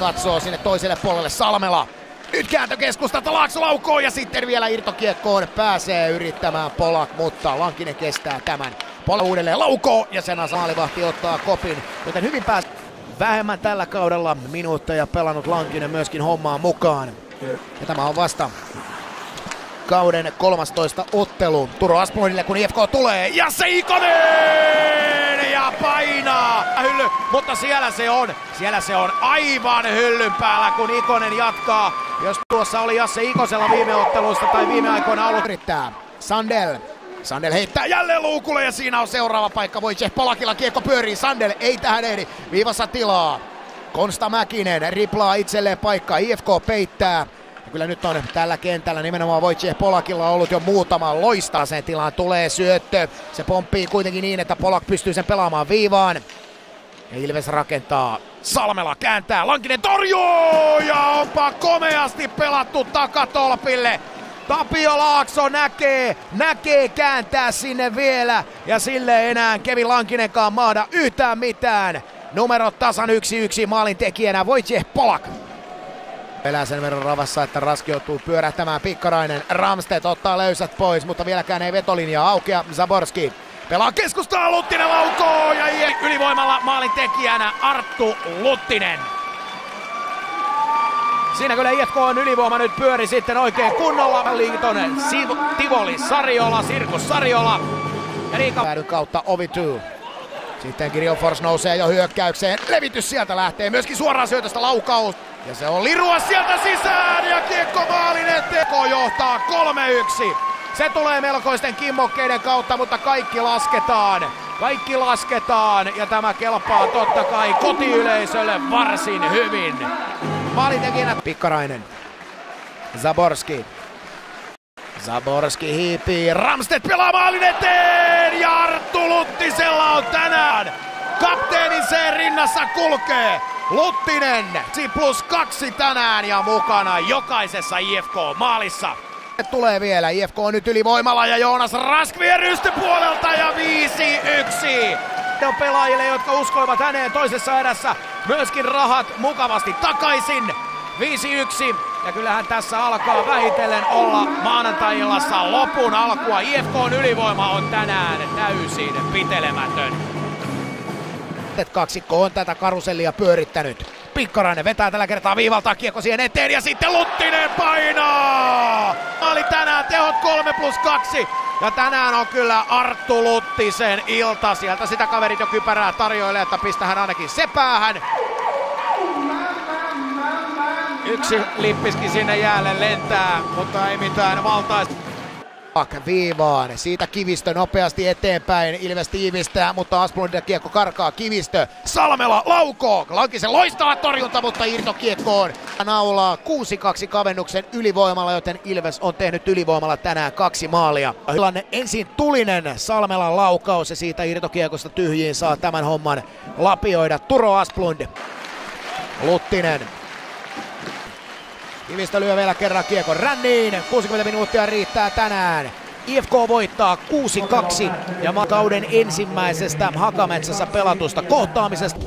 katsoo sinne toiselle puolelle Salmela. Nyt kääntö keskustalta, Laakso laukoo ja sitten vielä irtokiekkoon pääsee yrittämään Polak, mutta Lankinen kestää tämän. Polak uudelleen laukoo ja sen maalivahti ottaa kopin, joten hyvin pääsee. Vähemmän tällä kaudella minuutteja pelannut Lankinen myöskin hommaan mukaan. Ja tämä on vasta kauden 13 ottelu Turo Asplundille, kun IFK tulee ja se Ikonen ja painaa hylly, mutta siellä se on aivan hyllyn päällä, kun Ikonen jatkaa. Jos tuossa oli Jasse Ikosella viime ottelusta tai viime aikoina ollut yrittää. Sandel heittää jälleen luukulle ja siinä on seuraava paikka. Wojciech Polakilla kiekko pyörii. Sandel ei tähän ehdi. Viivassa tilaa. Konsta Mäkinen riplaa itselleen paikkaa. IFK peittää. Ja kyllä nyt on tällä kentällä nimenomaan Wojciech Polakilla ollut jo muutama loistaa sen tilaan. Tulee syöttö. Se pomppii kuitenkin niin, että Polak pystyy sen pelaamaan viivaan. Ja Ilves rakentaa. Salmela kääntää. Lankinen torjuu ja onpa komeasti pelattu takatolpille. Tapio Laakso näkee kääntää sinne vielä ja sille enää Kevin Lankinenkaan maada yhtään mitään. Numerot tasan 1-1 maalin tekijänä Wojciech Polak. Elää sen verran ravassa, että Raski joutuu pyörähtämään. Pikkarainen, Ramstedt ottaa löysät pois, mutta vieläkään ei vetolinjaa aukea. Zaborski pelaa keskustaa, Luttinen laukoo ja ylivoimalla maalin tekijänä Arttu Luttinen. Siinä kyllä IFK on ylivoima nyt pyöri sitten oikein kunnolla. Liitonen, Tivoli, Sariola, Sirkus Sariola. Ja Riika päädyn kautta Ovityy. Sitten Kiriofors nousee jo hyökkäykseen. Levitys sieltä lähtee myöskin suoraan syötöstä laukaus. Ja se on lirua sieltä sisään ja kiekko maalin eteen. Johtaa 3-1. Se tulee melkoisten kimmokkeiden kautta, mutta kaikki lasketaan ja tämä kelpaa totta kai kotiyleisölle varsin hyvin. Maalintekijänä Pikkarainen. Zaborski hiipii. Ramstedt pelaa maalin eteen ja Arttu Luttisella on tänään kapteenin sen rinnassa kulkee. Luttinen +2 tänään ja mukana jokaisessa IFK-maalissa. Tulee vielä, IFK on nyt ylivoimalla ja Joonas Rask vie rystypuolelta ja 5-1. On pelaajille, jotka uskoivat häneen toisessa erässä myöskin rahat mukavasti takaisin. 5-1 ja kyllähän tässä alkaa vähitellen olla maanantai-illassa lopun alkua. IFK:n ylivoima on tänään täysin pitelemätön. Kaksikko on tätä karusellia pyörittänyt. Pikkarainen vetää tällä kertaa viivalta kiekko siihen eteen ja sitten Luttinen painaa! Maali tänään tehot 3+2 ja tänään on kyllä Arttu Luttisen ilta. Sieltä sitä kaverit jo kypärää tarjoilee, että pistähän ainakin se päähän. Yksi lippiski sinne jäälle lentää, mutta ei mitään valtaista. Viivaan, siitä Kivistö nopeasti eteenpäin, Ilves tiivistää, mutta Asplundille kiekko karkaa, Kivistö, Salmela laukoo, Lankisen loistava torjunta, mutta irtokiekkoon naulaa 6-2 kavennuksen ylivoimalla, joten Ilves on tehnyt ylivoimalla tänään 2 maalia. Tilanne ensin Tulinen, Salmelan laukaus ja siitä irtokiekosta tyhjiin saa tämän homman lapioida Turo Asplund. Luttinen. Kivistö lyö vielä kerran kiekon ränniin. 60 minuuttia riittää tänään. IFK voittaa 6-2 ja kauden ensimmäisestä Hakametsässä pelatusta kohtaamisesta.